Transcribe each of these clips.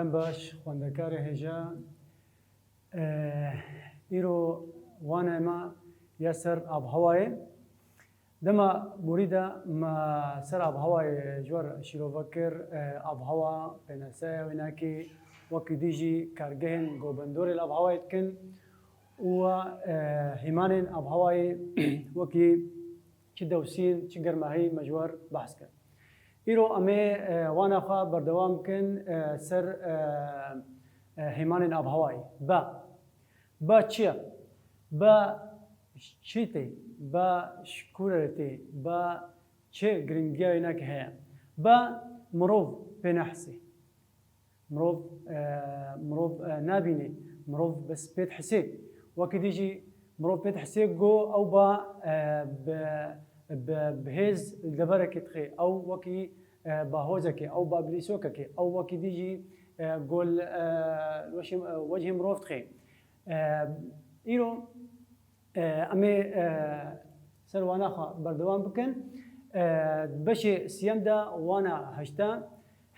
سلام باش خوندکار هجا ایرو وانه ما یسر آب هوای دما بوریدا ما سر آب هوای جور شیرو بکر آب هوا بنسه و اینکی وقتی دیجی کارگهن گوبندور آب هوای کن و همان آب هوای وقتی چه دوسین چه گرمایی مجور بحث کن ایرو امی وانا خوا بردوام کن سر همان آب هوای با چیه با چیتی با شکورتی با چه گرینگی نک هیا با مروف بنحسی مروف نبینی مروف بس بيت حسيت وكديجي مروف بيت حسيت جو او با بهز الجبرك تخي او وكي باهوزك او بابليسوكك او وكديجي قول وجه مروف تخي ایرو امی سر وانا خا بردوام بکن بشه سیم دا وانا هشتا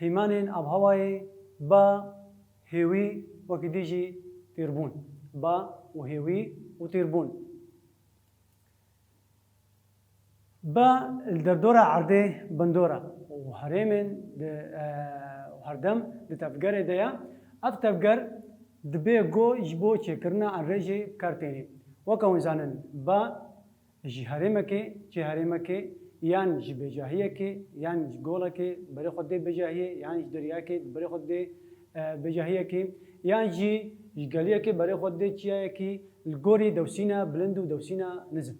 هیمانین آب هوای با هیوی وقتی دیجی تیربون با و هیوی و تیربون با الدردورة عرضه بندورة وهرمن هردم لتفجر ديا أفتفجر دبي جو يجبو تشكرنا عن رجي كارتيني وكون زانن با جهرمك جهرمك يان جبجاهيك يان جولك بري خد بجاهيه يان درياك بري خد بجاهيك يان جي جاليك بري خد تشياك الجوري دوسينا بلندو دوسينا نزم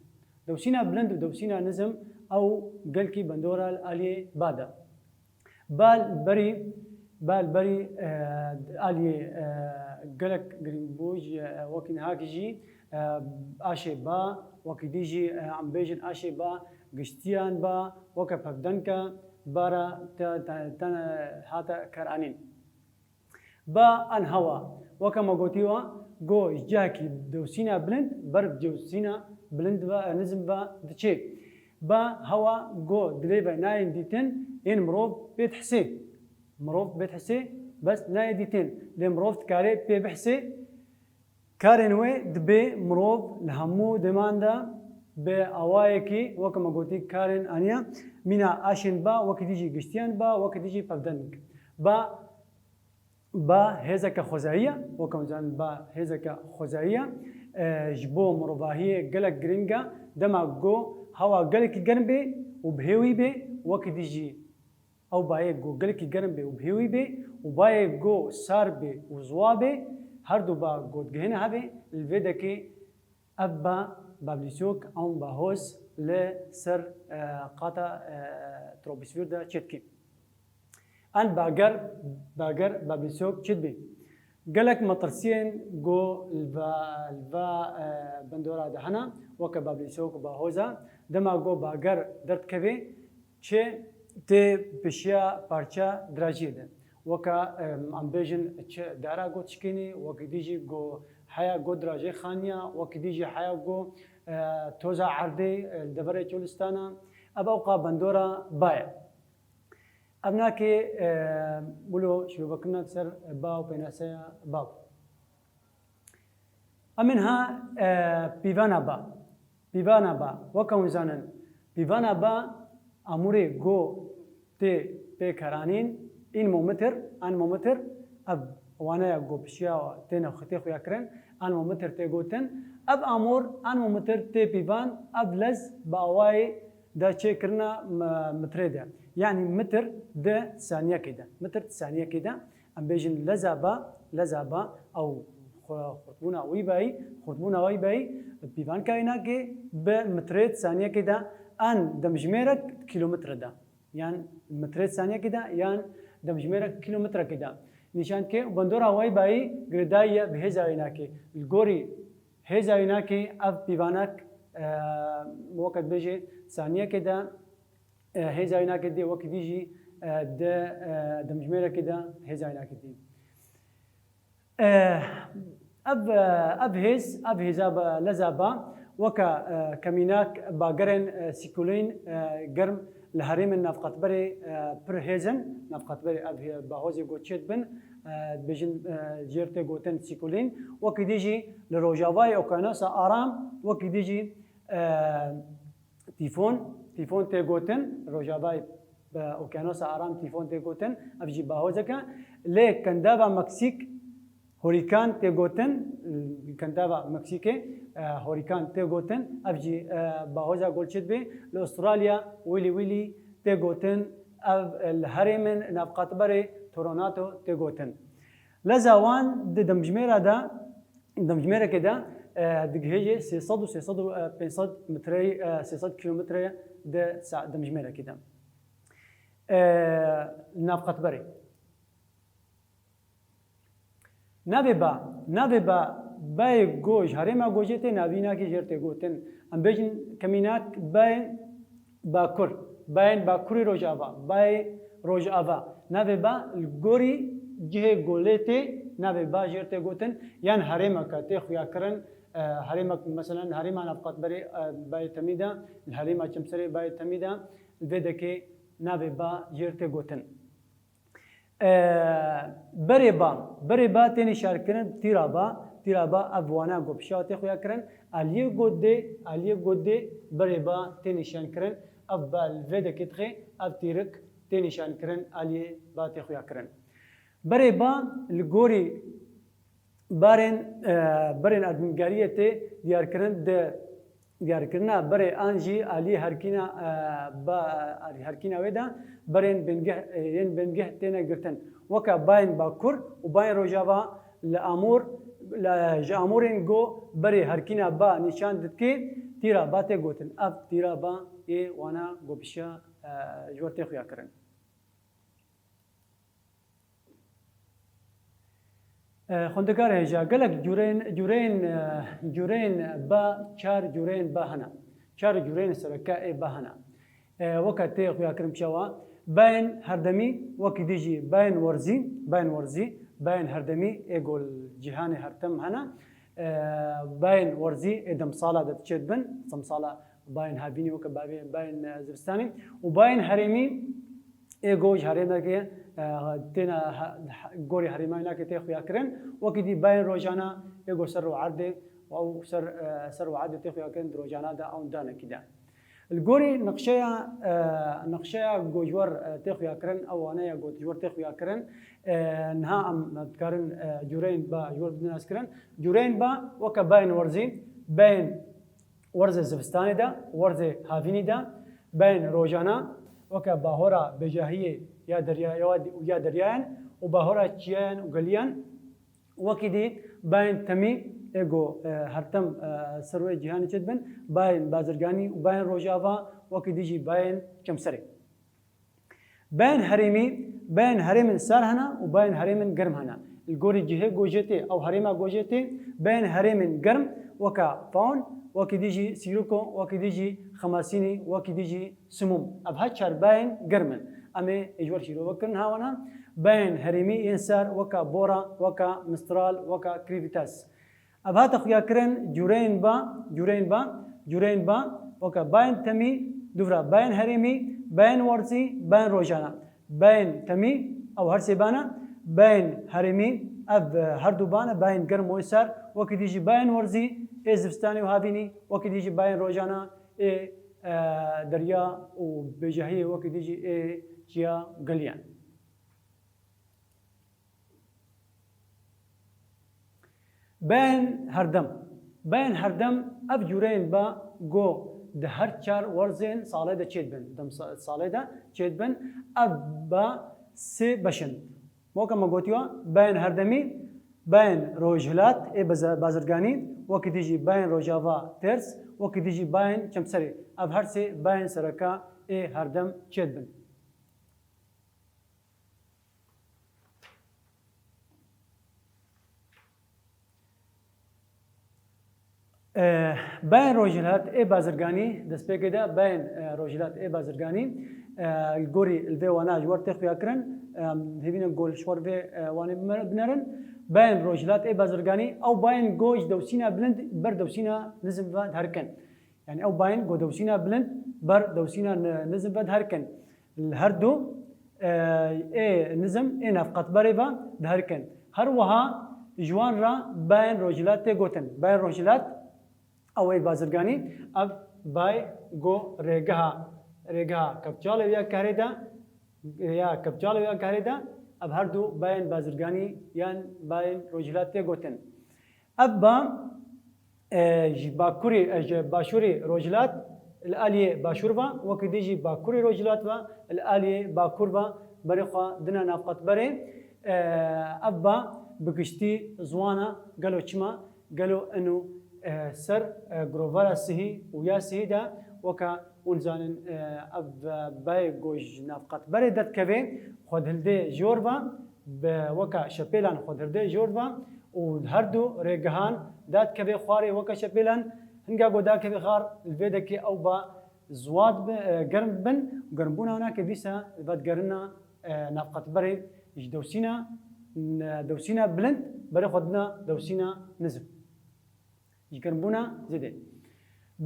دوسينا بلندو دوسينا نزم او قلكي بندورا الالي بادا بالبري الي قلك جرينبوج وكن هاكجي آشي با وكديجي عم بيجن آشي با قشتيان با وكفدنكا بارا تن هاتا كرانين با ان هوا وكما قلتيوا جو جاكي دوسينا بلند برب جوسينا بلند با نزم با دشي با هوا جو دريبا ناين ديتن ان مروف بيت حسي مروف بيت حسي بس ناين ديتن لمروف تكاري بي بحسي كارنوي دبي مروف الهمو دماندا بأوايكي وكما قلتي كارن أنيا منا آشن با وكديجي قشتيان با وكديجي بفدنك با هزك خزائية وكما زان با هزك خزائية جبو مروفاهية قلق جرينجا دما جو هوا قلق جنبي وبهوي بي وكديجي أو بايك جو قلق جنبي وبهوي بي وبايك جو صار بي وزوابي هردو با گود گهنه هبه الویده که ابا بابلیسوک آن باهوس لسر قاطع تروبسفير دا چتکی ان باگر بابلیسوک چت بی قالك مطرسين جو الفا بندورا دهنا وك بابلیسوک باهوزا دما جو باگر درد كبي چه ته بشيا پارچا دراجيده وكا عم بيجن دارا جو تشكيني وكديجي جو حياة جو دراجي خانيا وكديجي حياة جو توزع عردي الدبرة جولستانا أبوقا بندورا بايع أبناكي بلو شو بكنا كسر باو بيناسيا باو أمنها بيفانا با وكون زانن بيفانا با أموري جو تي بكرانين این مومتر اب وانا گو بشیا تینا خطی خویا کرن ان مومتر تی گوتن اب امور ان مومتر تی پیوان اب لز باوای دا چه کرنا مترده يعني متر ده ثانيه كده متر ثانيه كده ام بيجن لزابا او خطبونا ويباي بيفان كاينا كي بمترات ثانيه كده ان دمجميرك كيلومتر ده يعني مترات ثانيه كده يعني دمجميرك كيلومتر كده نشان كي بندور هواي باي غردايا بهزايناكي الغوري هزايناكي اف بيفانك وقت بيجي ثانيه كده هزايناكي دي وقت يجي ده دمجميرك كده هزايناكي دي اب هزاب لزابا وكا كميناك باقرن سيكولين قرم لهريم النفقت بري برهيزن نفقت بري أبه باهوزي قوتشيت بن بيجن جيرتي جوتن سيكولين وكي ديجي لروجافاي اوكانوس ارام وكي ديجي تيفون تي جوتن روجافاي اوكانوس ارام تيفون تي جوتن افجي باهوزكا لي كندابا مكسيك هوريكان تي جوتن كندابا مكسيكي هوريكان تي جوتن افجي باهوزا جولشت بي لاستراليا ويلي تي جوتن الهرمن نافقات بري توروناتو تي جوتن لزاوان دمجميرا كده دقهيجي 600 و 500 متري 600 كيلومتر ده ساعة دمجميرا كده نافقات بري نابي با باي جوج هرما جوجتي نابينا كي جرتي جوتن ام بيجن كميناك باين باكوري روجافا باي روجافا نابي با الجوري جه جولتي نابي با جرتي جوتن يعني هرما كاتي خويا كرن هرما مثلا هرما نفقت بري باي تميدا الهرما چمسري باي تميدا الفيدكي نابي با جرتي جوتن بريبا تاني شاركن تيرابا افوانا غوبشاتي خويا كرن اليه غودي بريبا تاني شانكرن افبال فيدا كيتخي افتيرك تاني شانكرن اليه باتي خويا كرن بريبا الغوري بارن ادمغاريتي ديار كرنا بري انجي علي هركينا ودا برين بنجه تينا قرتن وكا باين باكور وباين روجافا لامور لجامورين جو بري هركينا با نشان دتكي تيرا باتي غوتن اب تيرا با اي وانا غوبشا جورتي خويا كرن خندقار هجا قالك جورين با چار جورين با هنا چار جورين سركاء با هنا وقت خويا كرم شوا باين هردمي وقت ديجي باين ورزي باين هردمي يقول جهاني هرتم هنا باين ورزي ادم صاله دتشد بن صم صاله باين هابيني وك باين زبستاني وباين هرمي ايجوج هرمك تينا غوري هرمانا كتي خويا كرن وكدي باين روجانا ايجو سر وعرض او سر وعرض تي خويا كرن روجانا دا او دانا كده الغوري نقشيا جوجور تي خويا كرن او انا جوجور تي خويا كرن نها ام كرن جورين با جور بناس كرن جورين با وك باين ورزي باين ورزه زبستاني دا ورزه هافيني دا باين روجانا وك باهورا بجاهيه يا دريا يا دريان وباهورا تشيان وقليان وكدي باين تمي ايجو هرتم سروي جهاني تشدبن باين بازرگاني وباين روجافا وكدي جي باين كمسري باين هرمي سار هنا وباين هرمي قرم هنا الجوري جهه جوجتي او هريما جوجتي باين هرمي قرم وكا فاون وكديجي سيروكو وكديجي خماسيني وكديجي سموم ابها شار باين قرمن امي اجور شيرو وكن هاونا باين هرمي ينسار وكا بورا وكا مسترال وكا كريفيتاس ابها تخيا كرن جورين با وكا باين تمي دورا باين هرمي باين ورزي باين روجانا باين تمي او هرسيبانا باين هرمي اب هردوبانا باين قرم ويسار وكديجي باين ورزي زبستاني وهابيني وكديجي باين روجانا دريا وبجاهيه وكديجي جيا قليان باين هردم اب جورين با جو ده هر چار ورزين صالة دا چيد بن دم صالة دا چيد بن اب با سي بشن موكا ما قوتيوا باين هردمي باين روجهلات بازرگاني وكديجي باين روجافا ترس وكديجي باين چمسري اب هر سي باين سركا هردم چيد بن باين روجلات بازرگاني دسبيكدا باين روجلات بازرگاني الجوري الفي وانا جوار تخويا كرن هبينا جول شوار في وانا بنرن باين روجلات بازرگاني او باين جوج دوسينا بلند بر دوسينا نزم فاد هركن يعني او باين جو دوسينا بلند بر دوسينا نزم فاد هركن الهردو نظم نفقت بری و دهرکن هر وها جوان را بین روجلات گوتن بین روجلات اوی بازرگانی اب بای گو رگها کبچال یا کاریدا یا کبچال یا کاریدا اب هر دو بین بازرگانی یان بین روجلات گوتن اب با باکوری باشوری روجلات الآلية باشوربا وكديجي باكوري روجلات با الآلية باكوربا بريخوا دنا نافقت بري أبا بكشتي زوانا قالوا كما قالوا إنه سر جروفارا سهي ويا سهي دا وكا ونزان أب باي جوج نافقت بري دت كبي خد هلدي جوربا وكا شبيلان خد هلدي جوربا وهردو رجهان دات كبي خواري وكا شبيلان هنگا گودا که بخار الویده که او با زواد گرم بن گرم بونا هنا که بیسا الواد گرنا نفقت بری دوسینا بلند بری خودنا دوسینا نزم گرم بونا زده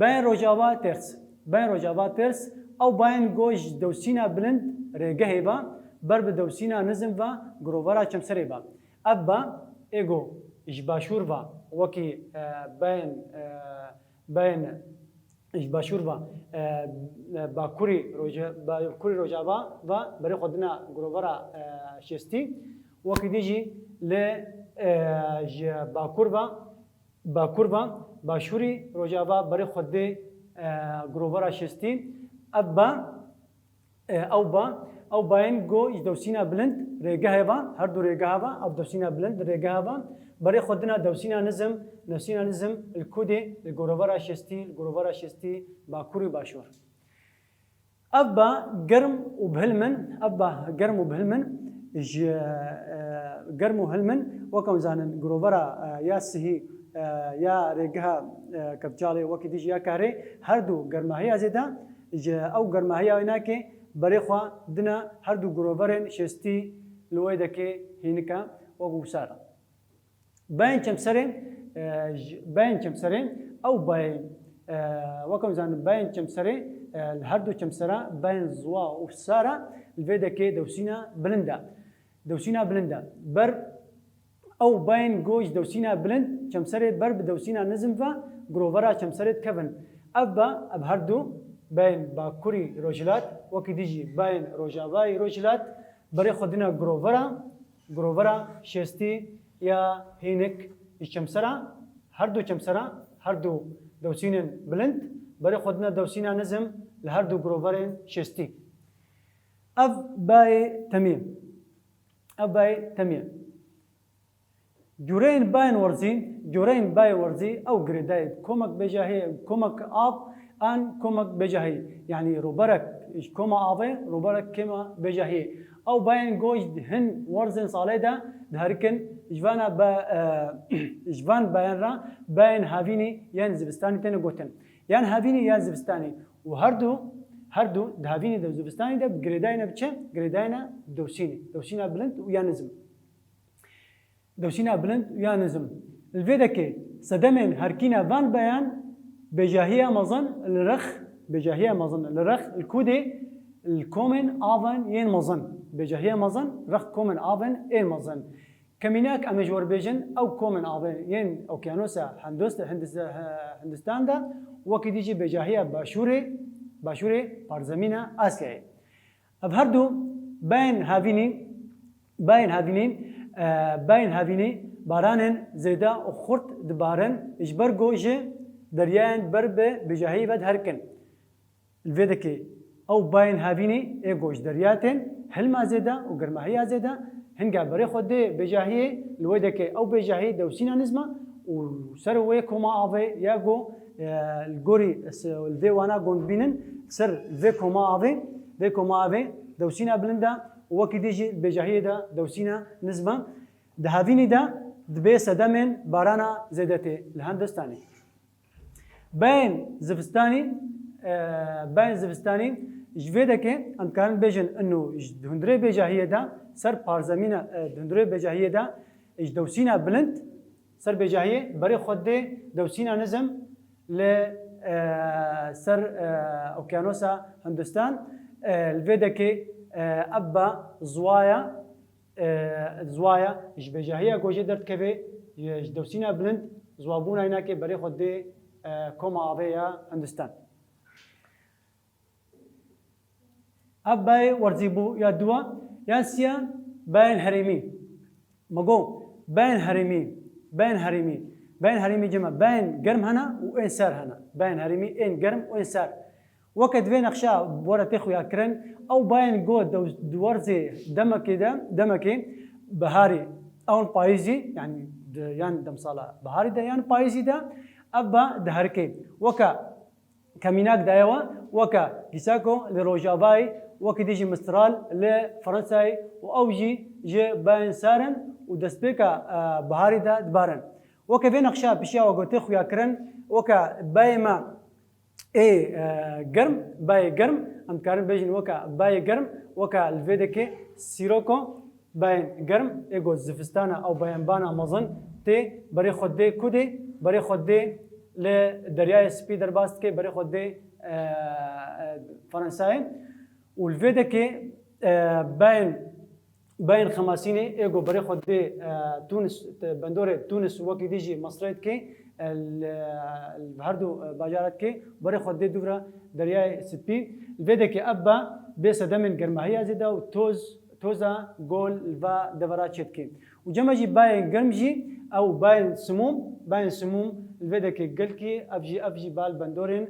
بین روجاوا ترس او بین گوش دوسینا بلند رگه با بر به دوسینا نزم و گروورا چمسری با ابا ایگو اجباشور با وکی بين باشوربا باكوري روجابا و بري خدنا جروفرا شستي وكديجي ل باكوربا باشوري روجابا بري خدي جروفرا شستي ابا او باين جو دوسينا بلند ريغاهبا هر دو ريغاهبا او دوسينا بلند ريغاهبا بري خدنا دوسينا نزم الكودي الجروفرا شستي باكوري باشور ابا قرم وبهلمن قرم وهلمن وكم زانن جروفرا يا سهي يا رجها كبجالي وكديج يا كاري هردو قرمهيا زيدا او قرمهيا هناك بريخوا دنا هردو جروفرين شستي لويدكي هينكا وبوسارا باين كمسرين او باين وكم زان باين كمسري الهردو كمسرا باين زوا وسارا الفيدكي دوسينا بلندا بر او باين جوج دوسينا بلند كمسري بر بدوسينا نزمفا جروفرا كمسري كفن ابا ابهردو باين باكوري روجلات وكديجي باين روجاباي روجلات بري خدنا جروفرا شستي يا هينك الشمسرة هردو دوسينين بلند بري خدنا دوسينا نزم لهردو جروفرين شستي أب باي تميم جورين باي ورزي أو جريداي كومك بجاهي كومك آب أن كومك بجاهي يعني روبرك كوما آبي روبرك كما بجاهي أو باين جوج هن ورزين صاليدا دهركن جوان باين را باين هافيني يعني زبستاني تاني قوتن يعني هافيني يعني زبستاني وهردو دهافيني دو زبستاني ده بجريداينا بچه جريداينا دوسينا بلند ويا نزم الفيدكي صدمين هركينا فان بيان بجاهية مظن الرخ الكودي الكومن آفن ين مظن بجاهية مظن رخ كومن آفن ين مظن كميناك أمجور بيجن أو كومن آفن ين أوكيانوسا هندستان دا وكديجي بجاهية باشوري بارزمينا آسيا أبهردو باين هافيني بارانن زيدا وخرط دبارن إجبر جوجي دريان برب بجاهية بد هركن الفيدكي أو باين هافيني إيجوج درياتين هلما زيدا وقرمهيا زيدا هنقا بري خدي بجاهية الويدكي أو بجاهية دوسينا نزمة وسروي كوما آفي ياغو الجوري الفيوانا جون بينن سر في كوما آفي دوسينا بلندا وكديجي بجاهية دا دوسينا نزمة دهافيني دا دبي سدمن بارانا زيدتي الهندستاني باين زفستاني جويدك ام كان بيجن انه دهندري بجاهيه دا سر بارزمينا دهندري بجاهيه دا دوسينا بلند سر بجاهيه بري خدي دوسينا نزم ل سر اوكيانوسا هندستان الفيدك أبا زوايا إيش بجاهية جوجي درت كبي دوسينا بلند زوابونا هناك بري خدي كوما أبيا هندستان أباي ورزيبو يا دوا يانسيا باين هريمي مقو باين هريمي جمع باين قرم هنا وإنسار هنا باين هريمي إن قرم وإنسار وقت فين أخشى بورا تخو يا كرن أو باين جو دورزي دمكي بهاري أو بايزي يعني دم صالة بهاري ده يعني بايزي ده أبا دهركي وكا كميناك دايوا وكا جيساكو لروجافاي وكا ديجي مسترال لفرنساي وأوجي جي باين سارن ودسبيكا بهاري ده دبارن وكا فين أخشى بشيا وقوتيخو يا كرن وكا بايما قرم باي قرم ام كارن بيجن وكا باي قرم وكا الفيدكي سيروكو باين قرم ايجو زفستانا او باين بانا مظن تي بري خدي كودي بري خدي لدرياي سبيدر باستكي بري خدي فرنساي والفيدكي باين خماسيني ايجو بري خدي تونس بندوري تونس وكي ديجي مصريتكي الهردو باجارات كي بري خدي دورا درياي سبي الفيدكي ابا بيس دمن قرمهيا زيدا توزا جول الفا دفرات شتكي وجمجي باين قرمجي او باين سموم الفيدكي قلكي افجي بال بندورين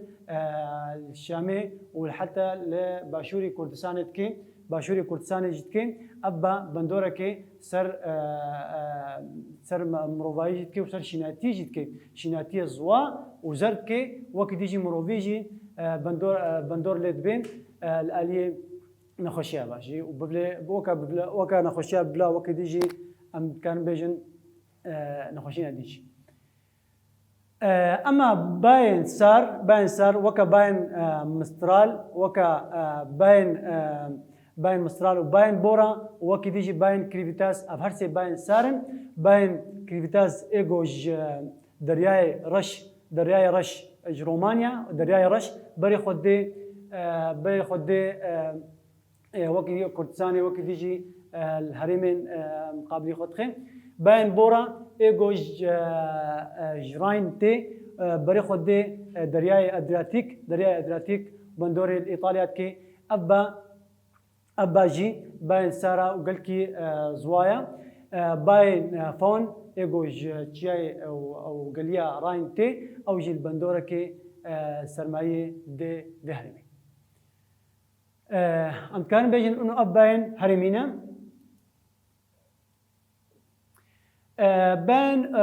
الشامي وحتى لباشوري كردستانتكي باشوري كردستان جتكي ابا بندوركي سر مروفاي جتكي وسر شيناتي جتكي شيناتي زوا وزركي وقت يجي مروفيجي بندور لدبين الاليه نخشيها باشي وبلا وكا نخشيها بلا وقت يجي ام كان بيجن نخشينا ديجي اما باين سار وكا باين مسترال وكا باين مسترال وباين بورا وكي ديجي باين كريفيتاس افهرسي باين سارن باين كريفيتاس ايجوج درياي رش رومانيا درياي رش بري خدي وكي كردستاني وكي ديجي الهريمين مقابلي خدخين باين بورا ايجوج جراين تي بري خدي درياي ادرياتيك بندوري الايطاليات كي أباجي باين سارة وقلكي زوايا باين فون إيجوج تشاي أو قليا راين تي أو جي البندورة كي سرماية دي هرمي أم كان بيجن إنه أباين هرمينا باين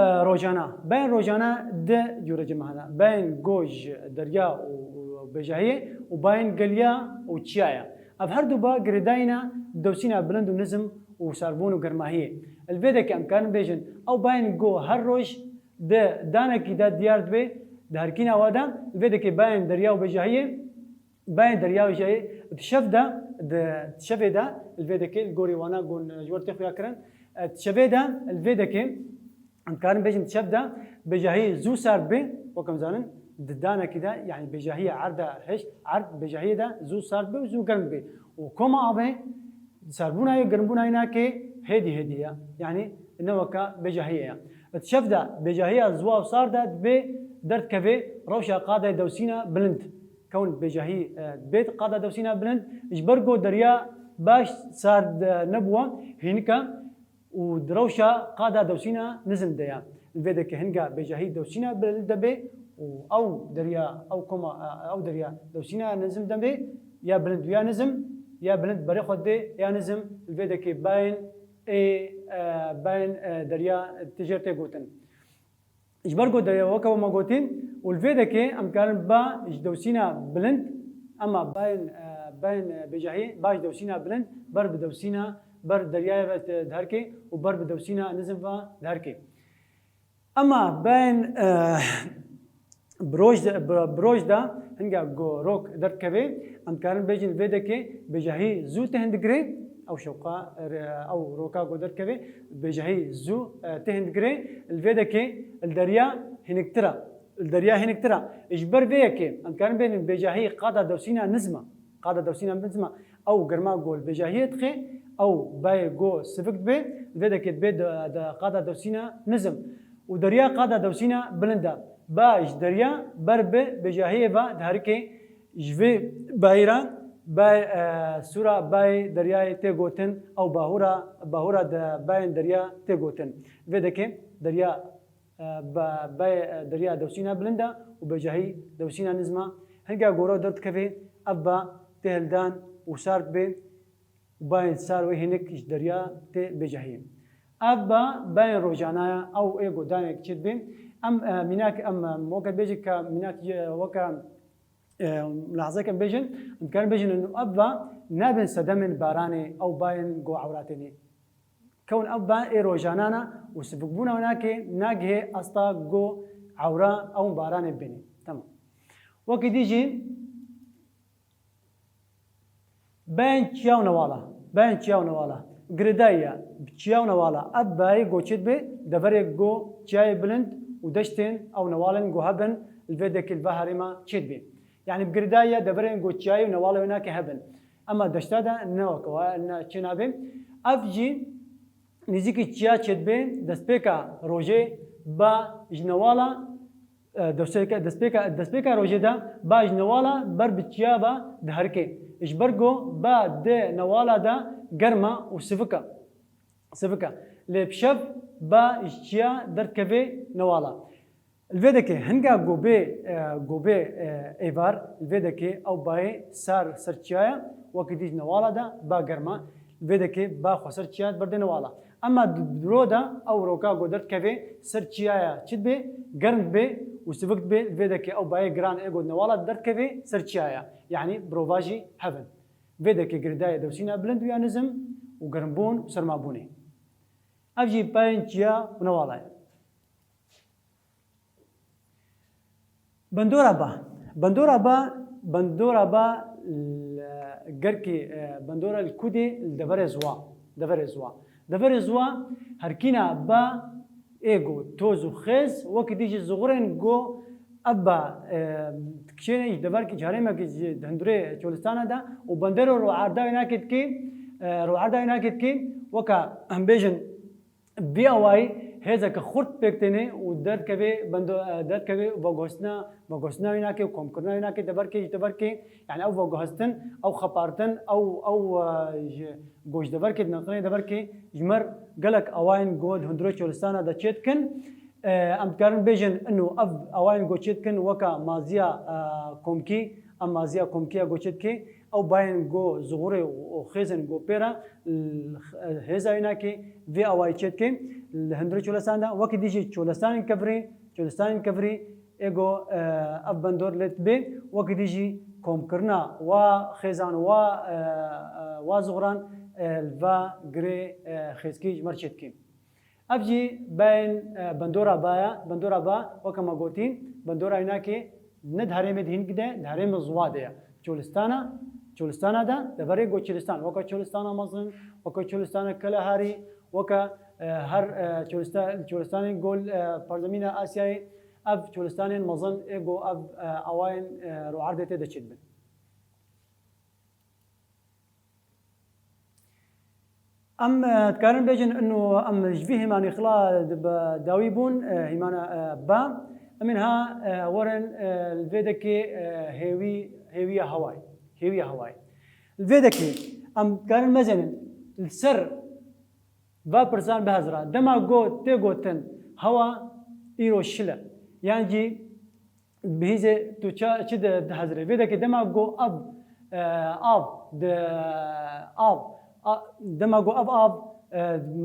روجانا ده جورا جمعنا باين جوج دريا وبجاهية وباين قليا وتشايا أفهردو با قرداينا دوسينا بلند ونزم وساربون وقرماهية الفيدا كأمكان بيجن أو باين جو هالروج ده دانا كي دا ديار دبي ده هركينا وادا الفيدا كي باين دريا وبجاهية باين دريا وجاهية تشف دا الفيدا كي الجوري وانا قول جور تخويا كرن تشف دا الفيدا كي أمكان بيجن تشف دا بجاهية زو ساربي وكم زانن دانا كده يعني بجاهية عرض بجاهية ده زو ساربي وزو قرنبي وكما أبي ساربونا يقرنبونا هناك هدي يعني إنه كا بجاهية تشوف ده بجاهية زوا وصار ده بدرت كفي روشة قادة دوسينا بلند كون بجاهية بيت قادة دوسينا بلند إجبرقو دريا باش صار نبوة هنكا ودروشة قادة دوسينا نزل ديا الفيدا كهنكا بجاهية دوسينا بلند بي أو دريا أو كما أو دريا دوسينا نزم دمبي يا بلند يا نزم يا بلند بري خدي يا نزم الفيدا كي باين باين دريا تجرتي قوتن إجبرقو دريا وكا وما قوتين والفيدا كي أمكان با دوسينا بلند أما باين بجاهي باش دوسينا بلند بر بدوسينا بر دريا دهركي وبر بدوسينا نزم فا دهركي أما باين بروج دا هنگا جو روك درد كبي ام كارن بيجن فيدكي بجاهي زو تهندغري او شوقا او روكا جو درد كبي بجاهي زو تهندغري الفيدكي الدريا هنكترا اجبر فيكي ام كارن بين بجاهي قاده دوسينا نزمه أو قرما قول بجاهية خي أو باي جو سفكت بي الفيدك بيد دا قادة دوسينا نزم ودريا قادة دوسينا بلندا باش دريا برب بجاهية با دهركي جوي بايران باي سورا باي دريا تيغوتن أو باهورا دا باين دريا تيغوتن فيدك دريا باي دريا دوسينا بلندا وبجاهي دوسينا نزمة هنگا غورو درت كفي أبا تهلدان وصارت بي وباين صار وهنك دريا تي بجاهي أبا باين روجانا أو إيجو دانك تشد بي مناك موكا بيجي مناك وكا لحظة كان بيجن كان بيجن إنه أبا نابن سدمن باراني أو باين جو عوراتني كون أبا إيرو جانانا وسبقونا هناك ناجه أستا جو عورا أو باراني بني تمام وكي ديجي باين تشاو نوالا قردايا تشاو نوالا أبا جو تشد بي دفرق جو تشاي بلند ودشتين أو نوالن جو هبن الفيدك البهرما تشد بي يعني بقردايا دبرين جو تشاي ونوالا هناك هبن أما دشتادا نوك وأن تشنابي أفجي نزيكي تشيا تشد بي دسبيكا روجي با جنوالا دسبيكا روجي دا با جنوالا بر بتشيا با دهركي إجبرجو با د نوالا دا جرما وسفكا لبشب با إشيا درت كفي نوالا الفيدك هنگا جوبي إيفار الفيدك أو باي سار سرچايا وكديج نوالا دا با جرما الفيدك با خسر چيات برد نوالا أما درودا أو روكا قدرت كفي سرچايا چد بي جرم بي وسفكت بي الفيدك أو باي جران إيجو نوالا درت كفي سرچايا يعني بروفاجي هفن فيدك جردايا دوسينا بلند ويا نزم وقرنبون وسرمابوني أفجي باين تشيا ونوالا بندورا با جركي بندورا الكودي دفر زوا هركينا با ايجو توزو خيز وكديجي زغرين جو ابا تكشيني دفركي جاريما كي دندري تشولستانا دا وبندرو رو عردا يناكد كي وكا امبيجن بي اواي هذا كخرط بيكتني ودرت كبي بندو درت كبي بغوسنا هناك وكم كنا هناك دبركي يعني او بغوستن او خبارتن او جوش دبركي نقني دبركي جمر قالك اوين جود هندرو تشولستانا دا تشيتكن ام كارن بيجن انه اوين جو تشيتكن وكا مازيا كومكي ام مازيا كومكي جو تشيتكي او باين جو زغوري وخزن جو بيرا هذا هناك في اواي تشيتكي الهندري تشولستان وقت ديجي تشولستان كفري ايجو ابندور لت بي وقت ديجي كوم كرنا وخزان وزغران الفا غري خزكي مرشتكي ابجي بين بندورا با وكما قوتين بندورا هناك ندهري مدهين كده دهري مزواده تشولستانا دا دبري جو تشولستان وكا تشولستانا مصن وكا تشولستانا كلاهاري وكا هر تشولستان جول برزمينا آسياي أب تشولستان مظن إيجو أب أوين روعردة تدشيد بن تكارن بيجن إنه جفيه همان خلا داويبون همان با منها ورن الفيدكي هيوية هواي الفيدكي تكارن مزن السر با پرسان به حضرات دما گو تن هوا ایرو شله يعني جي بهيزه تو چد حضره ودا که دما گو دما گو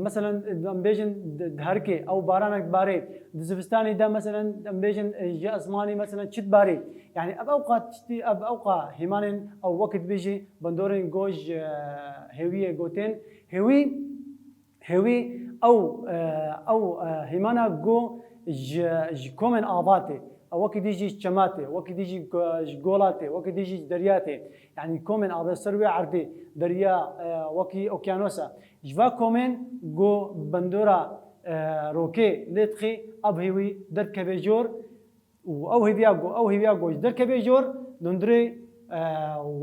مثلا بيجن دهركي او بارانك باري دزبستاني دا مثلا بيجن جي اسماني مثلا چد باري يعني اب اوقات هيمانن او وقت بيجي بندورين جوج هويه جوتين هوي او هيمانا جو كومن آباتي او وقت ديجي شماتي وقت ديجي جولاتي وقت ديجي درياتي يعني كومن آبات سروي عردي دريا وكي اوكيانوسا جوا كومن جو بندورا روكي لتخي اب هوي در كبيجور او هيفياغو در كبيجور دندري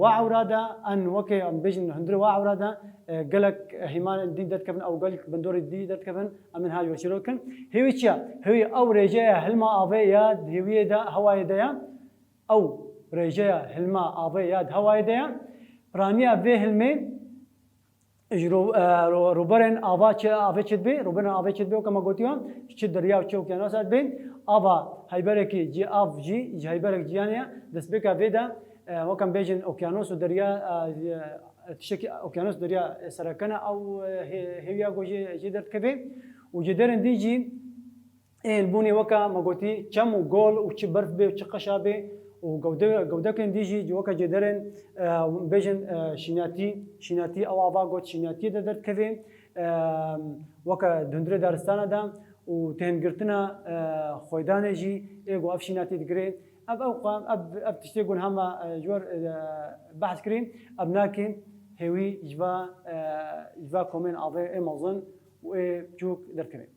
وعورادا أن وكي أم بيجن هندري وعورادا قالك همان دين دت كفن أو قالك بندور الدين دت كفن أمن هاي وشروكن هي وشيا هي أو رجاء هلما أبي ياد هي دا هواي ديا أو رجاء هلما أبي ياد هواي ديا رانيا به هلمي روبرن آوا چید بی روبرن آوا چید بی و کما گوتیم چه دریا و چه اوکیانوسات بین آوا هایبرکی جی آف جی هایبرک جیانیا دست بکا ویدا و کم بیجن اوکیانوس و دریا تشکی اوکیانوس دریا سرکنه او هویا گوجی جدرت کبی و جدرن دیجی البوني وكا مغوتي چم وجول وچ برف بي وچ قشا بي وجوده كان ديجي وكا جدرن بيجن شيناتي او ابا غوت شيناتي درت كفي وكا دندره دارستانا دا وتهنجرتنا خويدانه جي ايغو اف شيناتي دغري اب اوقام اب تشتيغون هما جور بحث كريم ابناكي هوي جبا كومين افي امازون وجوك دركري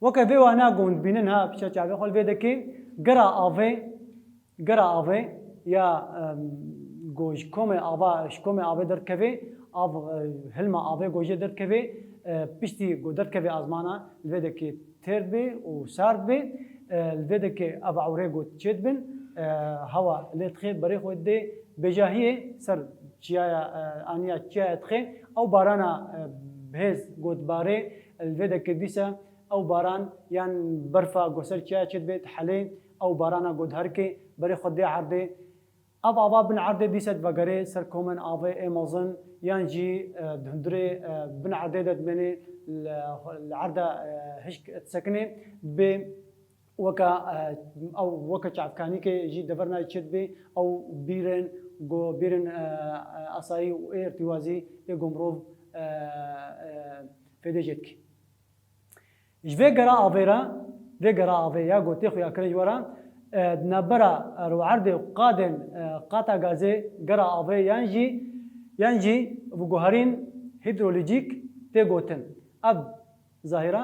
وكذا وانا قوم بينها بشكل عام خل بيدكي قرا افي يا جوج كومي افا در كفي اف هلما افي جوج در كفي بيشتي جو در كفي ازمانا بيدكي تربي وساربي بيدكي ابا اوريغو تشدبن هوا لتخي بري خودي بجاهيه سر چيا انيا چيا تخي او بارانا بهز جود باري الفيدكي ديسا او باران یان برفا گوسل چیا چد بیت حلین او بارانا گود هرکی بری خودی عرضه اب ابا بن عرضه دیست وگره سر کومن آوه امازون یان جی دندره بن عرضه دت بنی العرضه هش تسکنه ب وكا او وكا چافکانی که جی دورنا چد بی او بیرن اصایی و ارتوازی گمرو فدیجت کی جوه قرا افيرا قوتي خويا كري ورا نبرا رو عرض قادن قاطع غازي قرا افي ينجي بوغهارين هيدرولوجيك تيغوتن اب ظاهره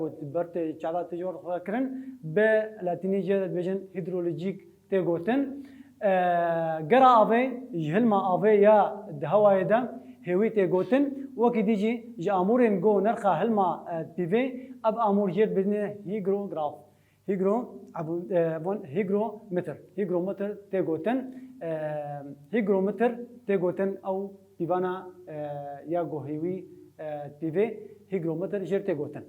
قوت برت چالات جور خويا كرن بلاتيني جد بيجن هيدرولوجيك تيغوتن قرا افي جهلما افي يا دهوايدا هويتي جوتن وكي ديجي جامورين جو نرخا هلما بيفي اب امور جيت بزنه هيجرومتر تيغوتن او بيبانا يا جو هيوي بيفي هيجرومتر جير تيغوتن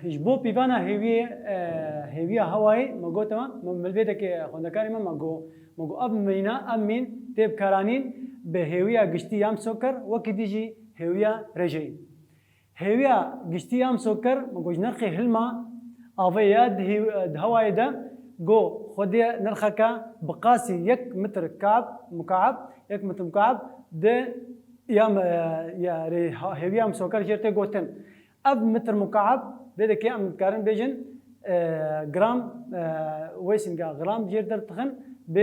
جبو بيبانا هيوي هواي مغوتما ملبيدك خوندكاري مگو اب مینا امین تیب کارانین به هویا گشتی ام سوکر وکی دیجی هویا رجی هویا گشتی ام سوکر مگو نرخی هلما آویاد هوای دا جو خودی نرخکا بقاسی 1 متر مكعب ده یا هویا ام سوکر جرته گوتن اب متر مكعب ده که ام کارن بیجن جرام ويسنجا جرام جير در تخن ب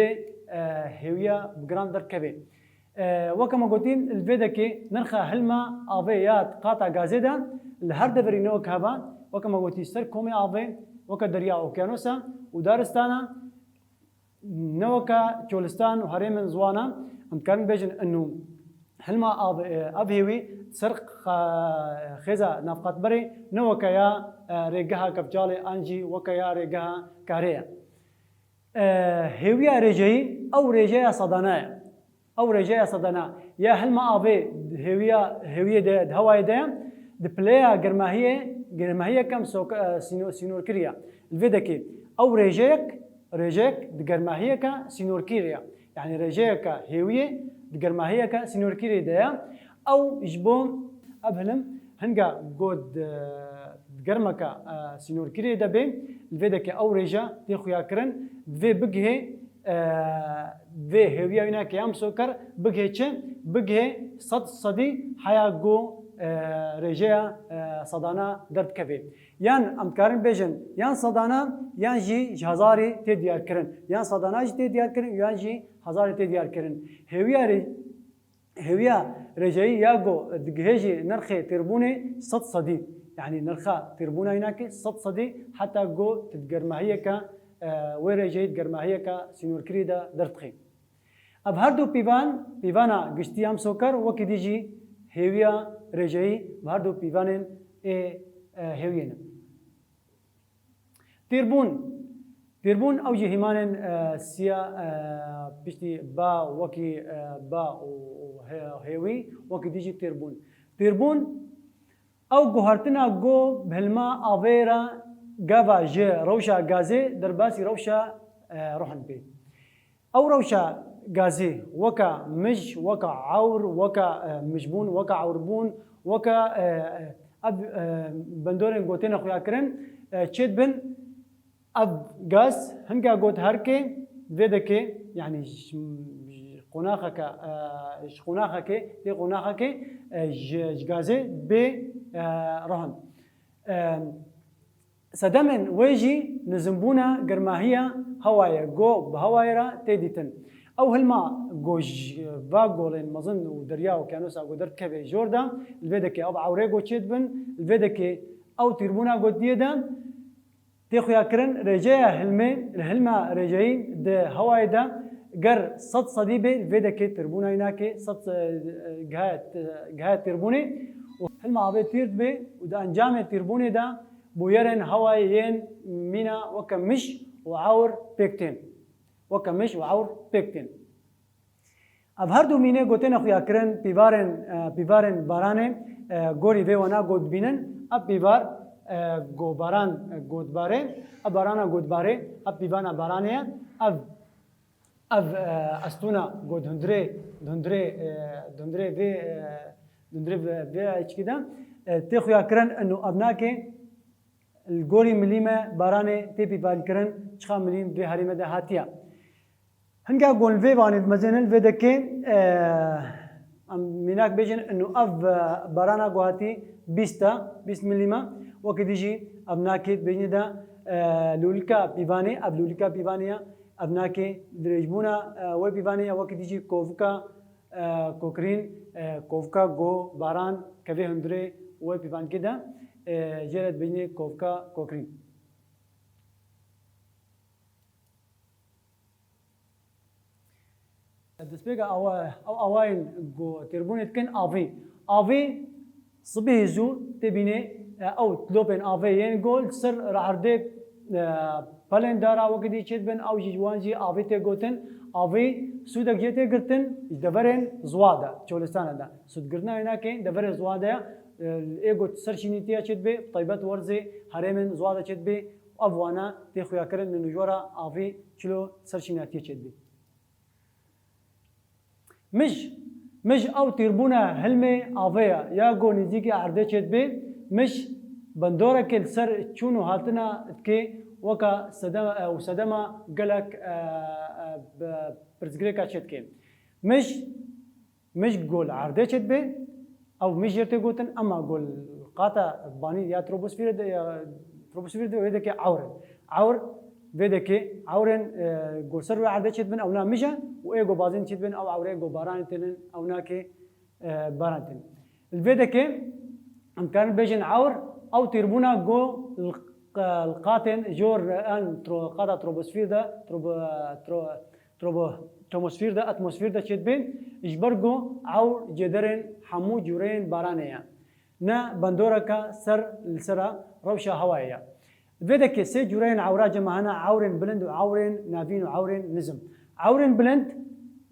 هوية بجرام در كبي وكما قلتين الفيدا كي نرخى هلما آفيات قاطع غازيدا الهرد برينو كهبا وكما قلتي سر كومي آفي وكا دريا اوكيانوسا ودارستانا نوكا تشولستان وهريمن زوانا امكان بيجن انه هلما ابهوي سرق خزا نفقات بري نوكا يا ريجها كبجالي انجي وكا يا ريجها كاريا هوية رجعي أو رجاية صدنا يا هلما أبي هوية ده هواي ده دبلايا جرماهية كم سينور كريا الفيدكي أو رجاك دجرماهية كا سينور كريا يعني رجاك هوية دجرماهية كا سينور كريا ده أو جبون أبهلم هنجا جود جرمكا سينور كريا ده بين الفيدكي أو رجا تيخويا كرن في بجه في هوية هنا كيام سكر بجه چه بجه صدي حياة جو رجاء صدانا درد كفي يان أمكارن بيجن يان صدانا يان جي هزاري تديار كرن يان صدانا جي تديار كرن يان جي هزاري تديار كرن هوية رجعي ياجو دجهجي نرخي تربوني صد صدي يعني نرخا تربونا هناك صد صدي حتى جو تتجرمهيك ورجعي تجرمهيك سينور كريدا درتخي اب هردو بيفانا قشتيام سكر وكديجي هوية رجعي بهردو بيفانين هويين تربون اوجي هيمان سيا بشتي با وكي با وهوي وكي ديجي تربون او جوهرتنا جو بهلما افيرا جافا جي روشا غازي درباسي روشا روحن بي او روشا غازي وكا مش وكا عور وكا مجبون وكا عوربون وكا اب بندورن جوتين اخويا كرن تشيد بن اب غاز هنگا گوت هركي فيدكي يعني قناخك قناخك دي قناخك جغازي ب رهن سدمن ويجي نزمبونا قرماهية هوايا جو بهوايرا تيديتن او هلما جوج فاغولين مظن ودريا وكانوسا قدرت كبي جوردا الفيدكي او عوريغو تشيدبن الفيدكي او تيربونا قديدا تيخويا كرن رجايا الهلما رجايين ده هواي ده قر صد صديبه الفيدكي تربونا هناك صد جهات تربوني وهلما عبي تيرد به وده انجام تربوني ده بويرن هوايين مينا وكمش وعور بيكتين وكمش وعور بيكتين ابهردو مينه گوتن اخويا كرن بيبارن بارانه گوري في وانا گود بينن اب بيبار گوباران گودباره ابارانا گودباره اب بیوانا بارانه اب استونا گود دندره في ايش كده تخويا كرن انه ابناك الجوري مليمه بارانه تبي بالكرن شخا مليم في هريمه ده هاتيا هنگا گول في وان مزنل في دكين مناك بيجن انه بارانا گواتي 20 مليمه وكديجي ابناكي بيندا لولكا بيفاني اب لولكا بيفانيا ابناكي درجبونا و بيفانيا وكديجي كوفكا كوكرين كوفكا جو باران كفي هندري و بيفان كده جرت بيني كوفكا كوكرين دسبيغا او اوين جو تربونت كن افي صبيزو تبيني او تلوبن افين جول سر راردك بالندارا وكدي تشبن او جوانجي افيتي جوتن افي سودك جيتي قرتن دبرن زوادا تشولستان دا سود قرنا هناك دبر زوادا ايجو سرشينيتيا تشبي طيبات ورزي هرمن زوادا تشبي افوانا تخويا كرن من جورا افي تشلو سرشينيتيا تشبي مش او تربونا هلمي افيا يا جو نيجي عرده تشبي مش بندورة كل سر تشونو هاتنا كي وكا صدمة قلق برزقريكا شتكين مش قول عرضة شتبه او مش جرتي قوتن اما قول قاطع باني يا تروبوسفير ده ويدك عور ويدك عورن قول سر عرضة شتبن او نا مشا وايغو بازين شتبن او عوريغو بارانتن او ناكي بارانتن الفيدك ام كان بيجن عور او تربونا جو القاتن جور ان قاطع تروبوسفير ده تروبوسفير ده اتموسفير ده شتبين اجبرجو عور جدرن حمو جورين بارانيا نا بندوركا سر السرا روشا هوايا فيدك سي جورين عورا جمعنا عورين بلند وعورين نافين وعورين نزم عورين بلند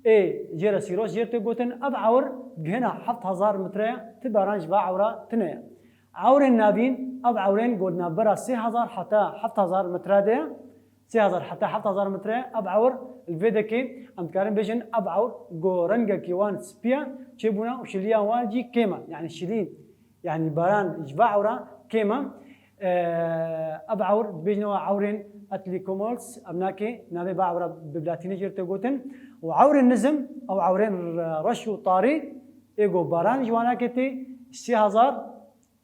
اي جيرا سيروس جيرتي قوتن اب عور هنا 7000 متر تبارانج با عورا تنيا عورين نافين اب عورين قلنا برا 3000 حتى 7000 متر ده 3000 حتى 7000 متر اب عور الفيدكي ام كارن بيجن اب عور جو رنجا كيوان سبيا تشيبونا وشليا واجي كيما يعني شيلين يعني باران جبا عورا كيما اب عور بيجنوا عورين اتليكومولس ابناكي نابي با عورا ببلاتيني جيرتي قوتن وعورين نزم او عورين رشو طاري ايجو باران جوانا كتي 3000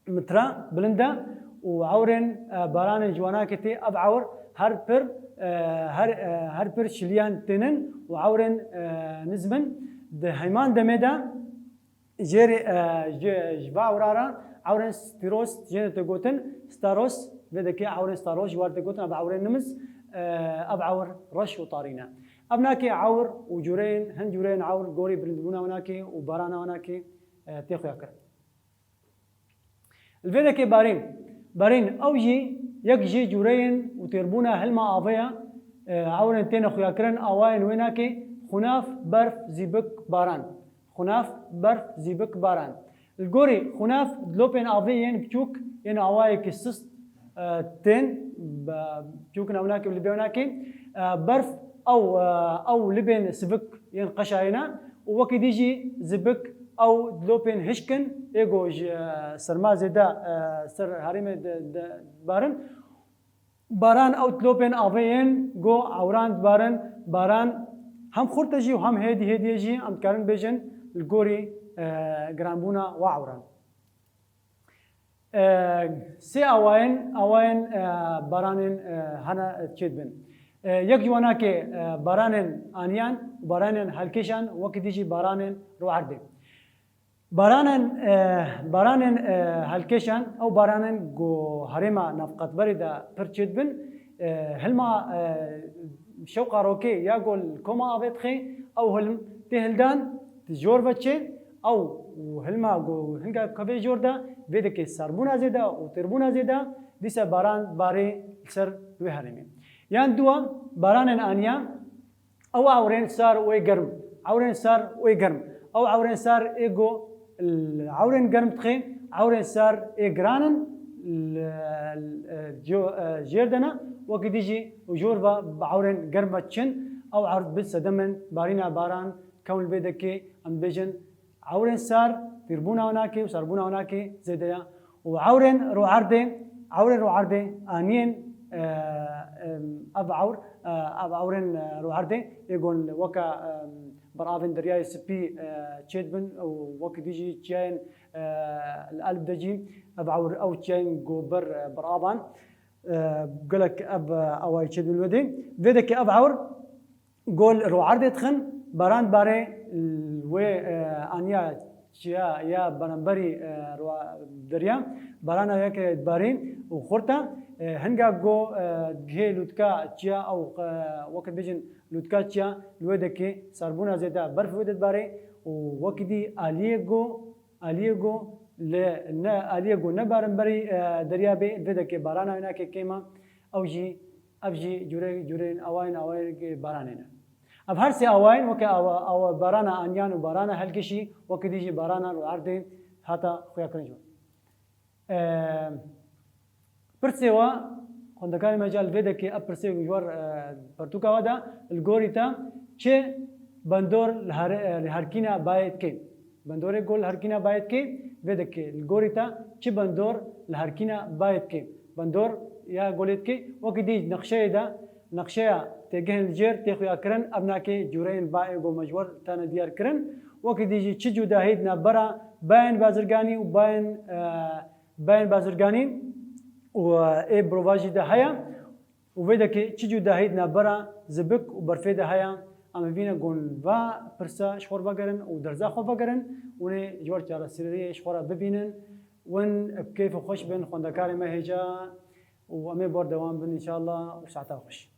متر بلندا وعورن باران جوانا كتي اب عور هر بر شليان تنن وعورن نزمن ده هيمان دمدا جيري جبا عورارا عورن ستيروس جينا تقوتن ستاروس بدك عورن ستاروس جوار تقوتن أب عورن نمز أب عور رش وطارينا أبناكي عور وجورين هن جورين عور قوري برندبونا وناكي وبارانا وناكي تيخو يكر الفيدكي بارين أوجي يكجي جورين وتربونا هلما آفيا عورن تين أخو يكرن أواين ويناكي خناف برف زيبك باران خناف برف زيبك باران الجوري خناف دلوبين آفيين بتشوك ين أواي كسست تين بتشوك نوناكي اللي بيوناكي برف أو لبن سبك ين قشاينا ووقت يجي زبك أو دلوبين هشكن إيجوج سرما زدا سر هريمة بارن باران أو دلوبين آفيين جو عوران باران هم خورتجي وهم هدي يجي أم كارن بيجن الجوري جرانبونا وعوران سي أوين بارانين هنا تشدبن يك جواناك بارانين آنيان وبارانين هالكيشان وقت يجي بارانين روعردي بارانين هالكيشان أو بارانين جو هريما نفقت بريدة برتشدبن هلما شوقا روكي يقول كوما أبيتخي أو هلم تهلدان تجور بتشي أو هلما جو هنگا كافي جوردا بيدك سربونا زيدا وتربونا زيدا ديسا باري سر دوي هرمي يان دوا باران انيا او عورين صار ويقرم عورين صار ويقرم او عورين صار ايجو العورين قرم تخين عورين صار ايجرانن جيردنا وقت يجي وجوربا بعورين قرمتشن او عرض بس دمن بارينا باران كون بيدك ام بيجن عورين صار تربونا هناك وصربونا هناك زيديا وعورين روعردي انين اب عورين روعردي يقول وكا برافن درياي سبي تشيدبن او وقت يجي تشين القلب دجي اب عور او تشين جوبر برابان قالك اب او تشيدبن الودي فيدك اب عور قول روعردي تخن بران باري وي انيا يا بنبري دريا برانا يك بارين وخرطة هنگا جو جه لوتكا تشيا او وقت بيجن لوتكا تشيا الودكي سربونا زيدا برف ودت باري ووقتي اليغو اليغو نبارنبري دريا بي بدك برانا هناك كيما اوجي جورين اوين بارانينا اب هر سي اوين وك او بارانا انيان وبارانا هلكشي وقت يجي بارانا العرضين حتى خويا كرنجو برسيوا خندكاي مجال فيدك ابرسيو جوار برتوكا ودا الجوريتا تشي بندور لهركينا بايت كي بندور جول هركينا بايت كي فيدك الجوريتا تشي بندور لهركينا بايت كي بندور يا جوليت كي وقت يجي نقشة تجاه الجير تخويا كرن أبناكي جورين باي جو مجور تانا ديار كرن وقت يجي تشجو داهيدنا برا باين بازرگاني وباين بازرگاني وإيه بروفاجي ده هيا وفيدك تشجو داهيدنا برا زبك وبرفي ده هيا أما فينا قول با برسا شخور بقرن ودرزا خو بقرن وني جور جارة سريرية شخورا ببينن ون بكيف خوش بين خندكاري ما هيجا وأمي بور دوام بن إن شاء الله وساعتها خوش